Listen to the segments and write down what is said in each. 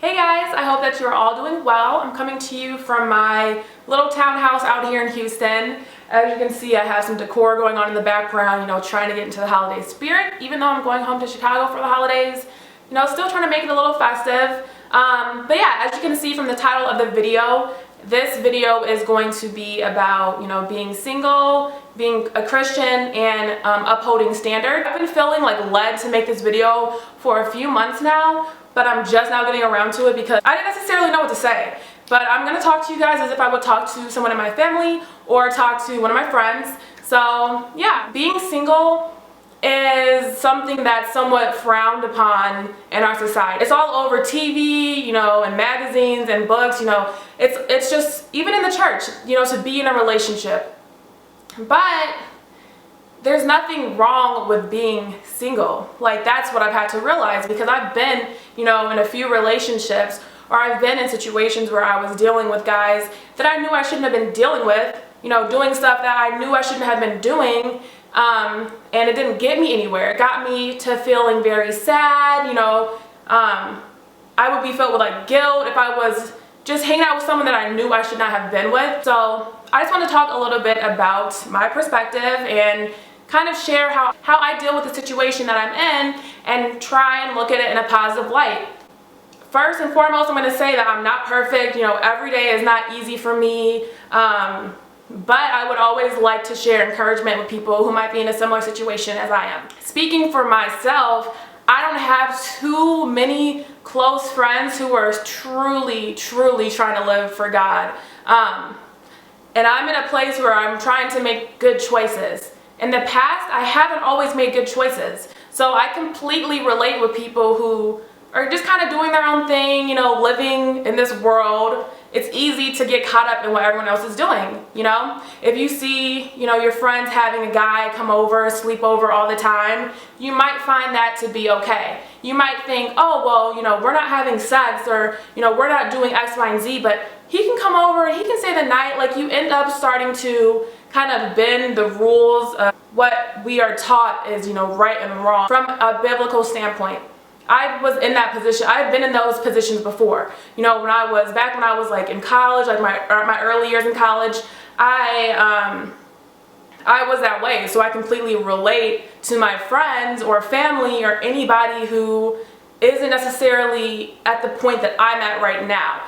Hey guys, I hope that you're all doing well. I'm coming to you from my little townhouse out here in Houston. As you can see, I have some decor going on in the background, trying to get into the holiday spirit. Even though I'm going home to Chicago for the holidays, still trying to make it a little festive. But yeah, as you can see from the title of the video, this video is going to be about, being single, being a Christian, and upholding standards. I've been feeling led to make this video for a few months now, but I'm just now getting around to it because I didn't necessarily know what to say. But I'm going to talk to you guys as if I would talk to someone in my family or talk to one of my friends. So yeah, being single is something that's somewhat frowned upon in our society. It's all over TV, and magazines and books, it's just, even in the church, to be in a relationship. But there's nothing wrong with being single. That's what I've had to realize, because I've been, in a few relationships, or I've been in situations where I was dealing with guys that I knew I shouldn't have been dealing with, doing stuff that I knew I shouldn't have been doing, and it didn't get me anywhere. It got me to feeling very sad, I would be filled with guilt if I was just hanging out with someone that I knew I should not have been with. So I just want to talk a little bit about my perspective and kind of share how I deal with the situation that I'm in and try and look at it in a positive light. First and foremost, I'm going to say that I'm not perfect. Every day is not easy for me. But I would always like to share encouragement with people who might be in a similar situation as I am. Speaking for myself, I don't have too many close friends who are truly trying to live for God. And I'm in a place where I'm trying to make good choices. In the past, I haven't always made good choices. So I completely relate with people who are just kind of doing their own thing, living in this world. It's easy to get caught up in what everyone else is doing, If you see, your friends having a guy come over, sleep over all the time, you might find that to be okay. You might think, oh, well, we're not having sex, or, we're not doing X, Y, and Z, but he can come over and he can stay the night. You end up starting to kind of bend the rules of what we are taught is, right and wrong from a biblical standpoint. I was in that position. I've been in those positions before. When I was in college, my early years in college, I was that way. So I completely relate to my friends or family or anybody who isn't necessarily at the point that I'm at right now.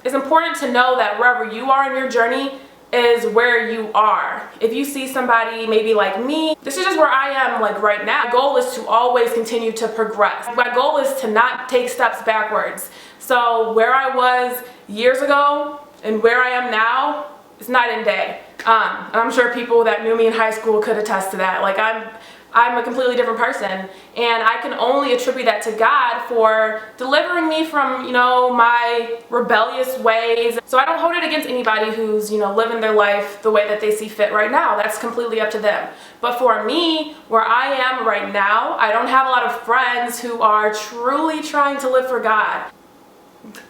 It's important to know that wherever you are in your journey is where you are. If you see somebody maybe like me, this is just where I am right now. My goal is to always continue to progress. My goal is to not take steps backwards. So where I was years ago and where I am now, it's night and day. And I'm sure people that knew me in high school could attest to that. I'm a completely different person, and I can only attribute that to God for delivering me from, my rebellious ways. So I don't hold it against anybody who's, living their life the way that they see fit right now. That's completely up to them. But for me, where I am right now, I don't have a lot of friends who are truly trying to live for God.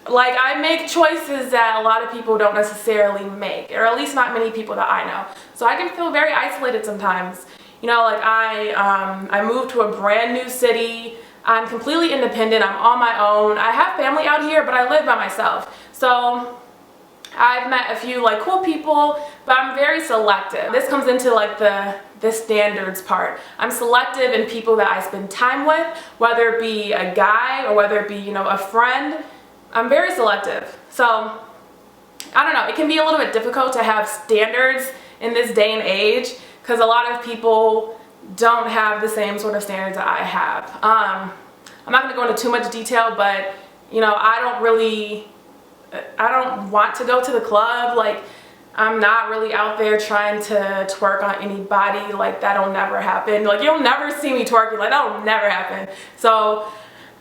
I make choices that a lot of people don't necessarily make, or at least not many people that I know. So I can feel very isolated sometimes. I moved to a brand new city. I'm completely independent. I'm on my own. I have family out here, but I live by myself. So I've met a few cool people, but I'm very selective. This comes into the standards part. I'm selective in people that I spend time with, whether it be a guy or whether it be, a friend. I'm very selective. So I don't know. It can be a little bit difficult to have standards in this day and age, because a lot of people don't have the same sort of standards that I have. I'm not going to go into too much detail, but I don't want to go to the club. I'm not really out there trying to twerk on anybody. That'll never happen. You'll never see me twerking. That'll never happen. So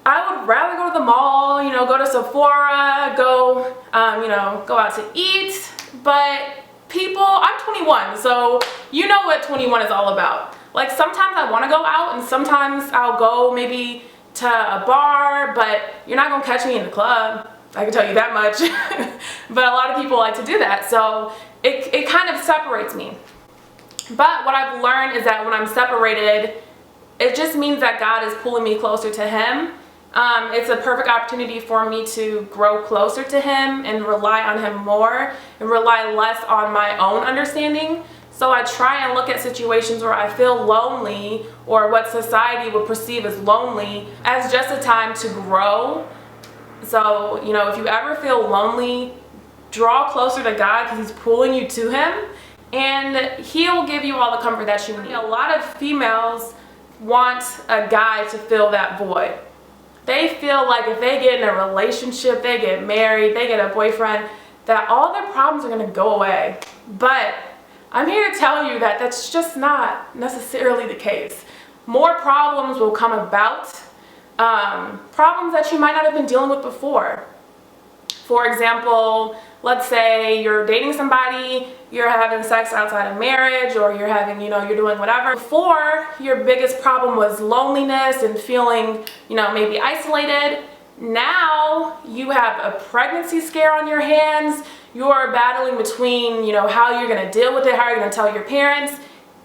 I would rather go to the mall, go to Sephora, go out to eat. But I'm 21, so you know what 21 is all about. Sometimes I want to go out, and sometimes I'll go maybe to a bar, but you're not going to catch me in the club. I can tell you that much. But a lot of people like to do that, so it kind of separates me. But what I've learned is that when I'm separated, it just means that God is pulling me closer to Him. It's a perfect opportunity for me to grow closer to him and rely on him more and rely less on my own understanding. So I try and look at situations where I feel lonely or what society would perceive as lonely as just a time to grow. So, you know, if you ever feel lonely, draw closer to God because he's pulling you to him and he'll give you all the comfort that you need. A lot of females want a guy to fill that void. They feel like if they get in a relationship, they get married, they get a boyfriend, that all their problems are going to go away. But I'm here to tell you that that's just not necessarily the case. More problems will come about, problems that you might not have been dealing with before. For example, let's say you're dating somebody, you're having sex outside of marriage, or you're having, you're doing whatever. Before, your biggest problem was loneliness and feeling, maybe isolated. Now you have a pregnancy scare on your hands. You're battling between, how you're going to deal with it, how you're going to tell your parents.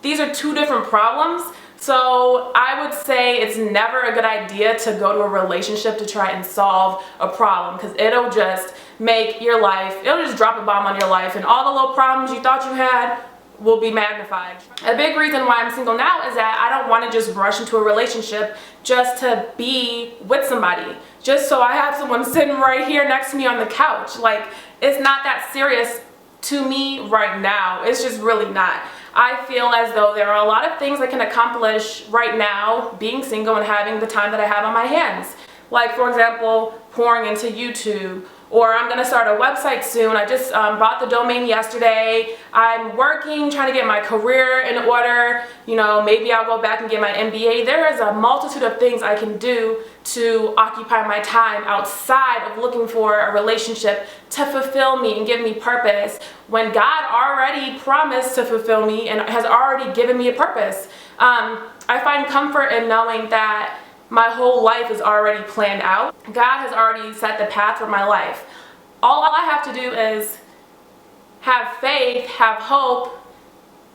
These are two different problems. So I would say it's never a good idea to go to a relationship to try and solve a problem, because it'll just make your life, it'll just drop a bomb on your life, and all the little problems you thought you had will be magnified. A big reason why I'm single now is that I don't want to just rush into a relationship just to be with somebody, just so I have someone sitting right here next to me on the couch. Like, it's not that serious to me right now. It's just really not. I feel as though there are a lot of things I can accomplish right now being single and having the time that I have on my hands. Like, for example, pouring into YouTube, or I'm going to start a website soon. I just bought the domain yesterday. I'm working, trying to get my career in order. Maybe I'll go back and get my MBA. There is a multitude of things I can do to occupy my time outside of looking for a relationship to fulfill me and give me purpose, when God already promised to fulfill me and has already given me a purpose. I find comfort in knowing that my whole life is already planned out. God has already set the path for my life. All I have to do is have faith, have hope,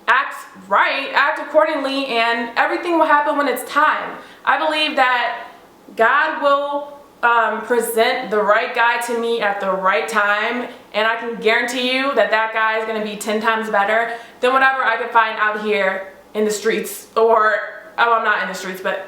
act right, act accordingly, and everything will happen when it's time. I believe that God will present the right guy to me at the right time, and I can guarantee you that that guy is going to be 10 times better than whatever I could find out here in the streets, or I'm not in the streets, but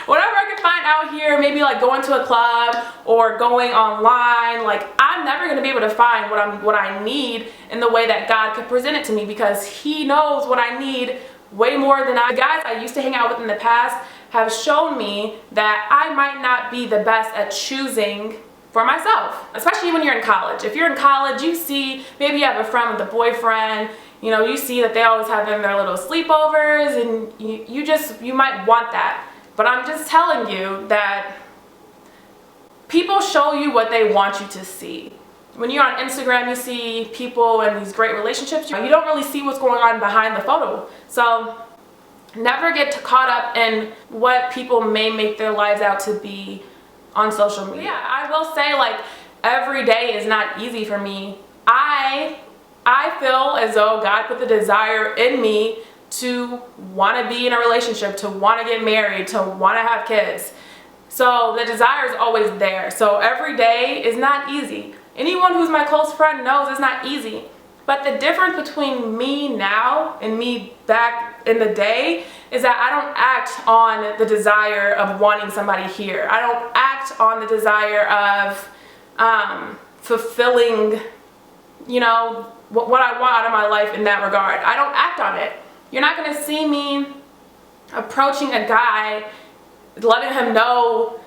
whatever I can find out here, maybe like going to a club or going online. Like, I'm never going to be able to find what I need in the way that God could present it to me, because he knows what I need way more than I. The guys I used to hang out with in the past have shown me that I might not be the best at choosing for myself, especially when you're in college. If you're in college, you see, maybe you have a friend with a boyfriend, you see that they always have their little sleepovers, and you might want that. But I'm just telling you that people show you what they want you to see. When you're on Instagram, you see people in these great relationships. You don't really see what's going on behind the photo. So never get caught up in what people may make their lives out to be on social media. Yeah, I will say, like, every day is not easy for me. I feel as though God put the desire in me to want to be in a relationship, to want to get married, to want to have kids. So the desire is always there. So every day is not easy. Anyone who's my close friend knows it's not easy. But the difference between me now and me back in the day is that I don't act on the desire of wanting somebody here. I don't act on the desire of fulfilling, what I want out of my life in that regard. I don't act on it. You're not going to see me approaching a guy, letting him know,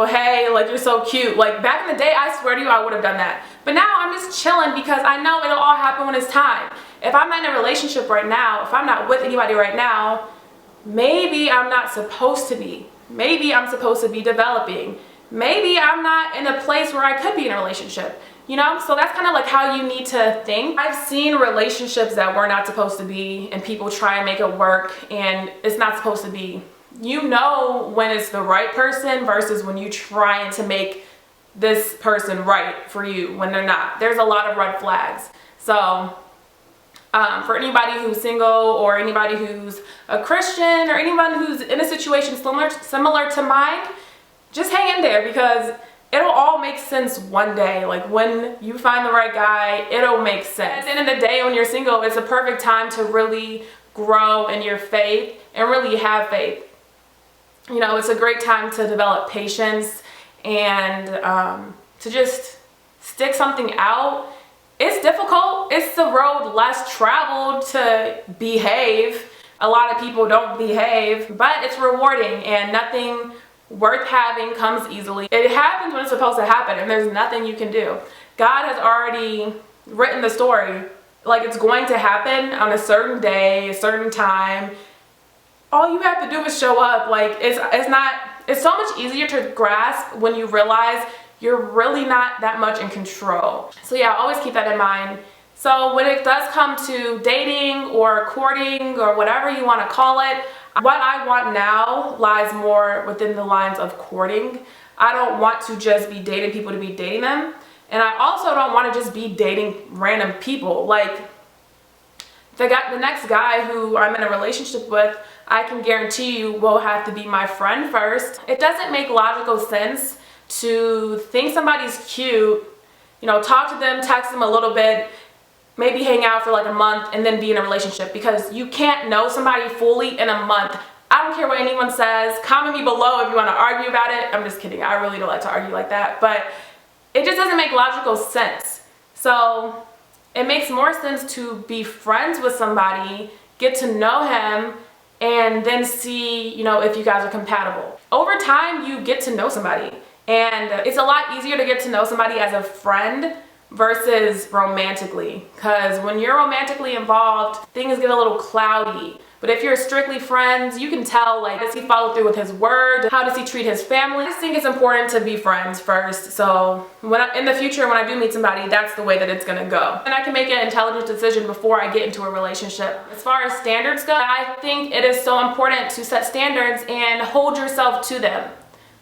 hey, like, you're so cute. Like, back in the day, I swear to you, I would have done that. But now I'm just chilling because I know it'll all happen when it's time. If I'm not in a relationship right now, if I'm not with anybody right now, maybe I'm not supposed to be. Maybe I'm supposed to be developing. Maybe I'm not in a place where I could be in a relationship. So that's kind of like how you need to think. I've seen relationships that were not supposed to be, and people try and make it work, and it's not supposed to be. You know when it's the right person versus when you're trying to make this person right for you when they're not. There's a lot of red flags. So for anybody who's single, or anybody who's a Christian, or anyone who's in a situation similar to mine, just hang in there, because it'll all make sense one day. Like when you find the right guy, it'll make sense. At the end of the day, when you're single, it's a perfect time to really grow in your faith and really have faith. You know, it's a great time to develop patience and to just stick something out. It's difficult. It's the road less traveled to behave. A lot of people don't behave, but it's rewarding, and nothing worth having comes easily. It happens when it's supposed to happen, and there's nothing you can do. God has already written the story. Like, it's going to happen on a certain day, a certain time. All you have to do is show up. Like, it's so much easier to grasp when you realize you're really not that much in control. So yeah, always keep that in mind. So when it does come to dating or courting or whatever you want to call it, what I want now lies more within the lines of courting. I don't want to just be dating people to be dating them. And I also don't want to just be dating random people. Like, the next guy who I'm in a relationship with, I can guarantee you will have to be my friend first. It doesn't make logical sense to think somebody's cute, you know, talk to them, text them a little bit, maybe hang out for like a month, and then be in a relationship, because you can't know somebody fully in a month. I don't care what anyone says. Comment me below if you want to argue about it. I'm just kidding. I really don't like to argue like that, but it just doesn't make logical sense. So it makes more sense to be friends with somebody, get to know him, and then see, you know, if you guys are compatible. Over time, you get to know somebody, and it's a lot easier to get to know somebody as a friend versus romantically, because when you're romantically involved, things get a little cloudy. But if you're strictly friends, you can tell, like, does he follow through with his word? How does he treat his family? I just think it's important to be friends first. So in the future, when I do meet somebody, that's the way that it's gonna go. And I can make an intelligent decision before I get into a relationship. As far as standards go, I think it is so important to set standards and hold yourself to them.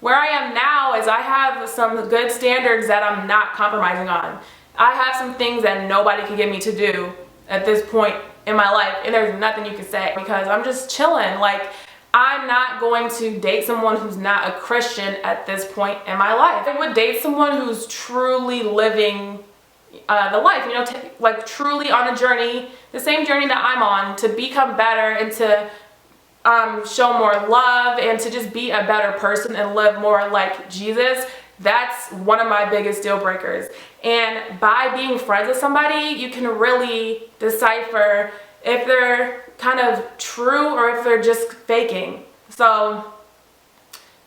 Where I am now is I have some good standards that I'm not compromising on. I have some things that nobody can get me to do at this point in my life, and there's nothing you can say, because I'm just chilling. Like, I'm not going to date someone who's not a Christian at this point in my life. I would date someone who's truly living the life, you know, like truly on a journey, the same journey that I'm on, to become better and to show more love and to just be a better person and live more like Jesus. That's one of my biggest deal breakers. And by being friends with somebody, you can really decipher if they're kind of true or if they're just faking. So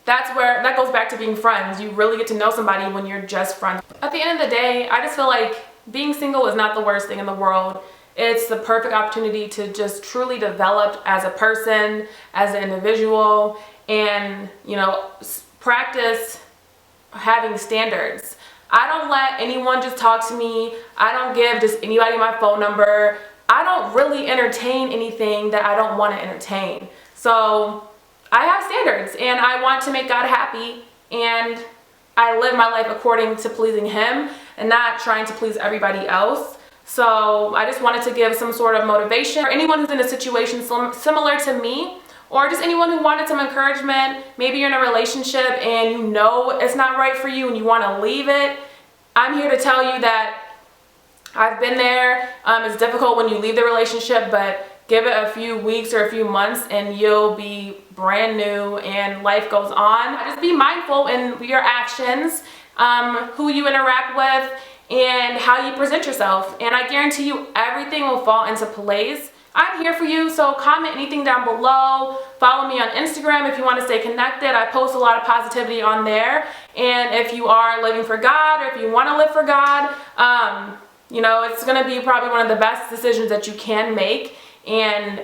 that goes back to being friends. You really get to know somebody when you're just friends. At the end of the day, I just feel like being single is not the worst thing in the world. It's the perfect opportunity to just truly develop as a person, as an individual, and, you know, practice having standards. I don't let anyone just talk to me. I don't give just anybody my phone number. I don't really entertain anything that I don't want to entertain. So I have standards, and I want to make God happy, and I live my life according to pleasing him and not trying to please everybody else. So I just wanted to give some sort of motivation for anyone who's in a situation similar to me, or just anyone who wanted some encouragement. Maybe you're in a relationship and you know it's not right for you and you want to leave it. I'm here to tell you that I've been there. It's difficult when you leave the relationship, but give it a few weeks or a few months and you'll be brand new and life goes on. Just be mindful in your actions, who you interact with, and how you present yourself. And I guarantee you everything will fall into place. I'm here for you, so comment anything down below. Follow me on Instagram if you want to stay connected. I post a lot of positivity on there. And if you are living for God, or if you want to live for God, you know, it's going to be probably one of the best decisions that you can make. And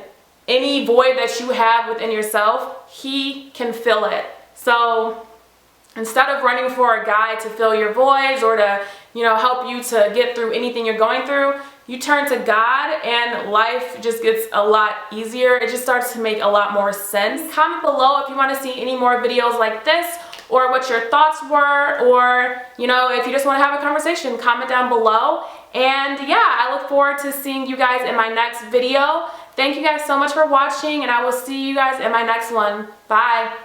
any void that you have within yourself, he can fill it. So instead of running for a guy to fill your voids or to, you know, help you to get through anything you're going through, you turn to God and life just gets a lot easier. It just starts to make a lot more sense. Comment below if you want to see any more videos like this, or what your thoughts were, or, you know, if you just want to have a conversation, comment down below. And yeah, I look forward to seeing you guys in my next video. Thank you guys so much for watching, and I will see you guys in my next one. Bye.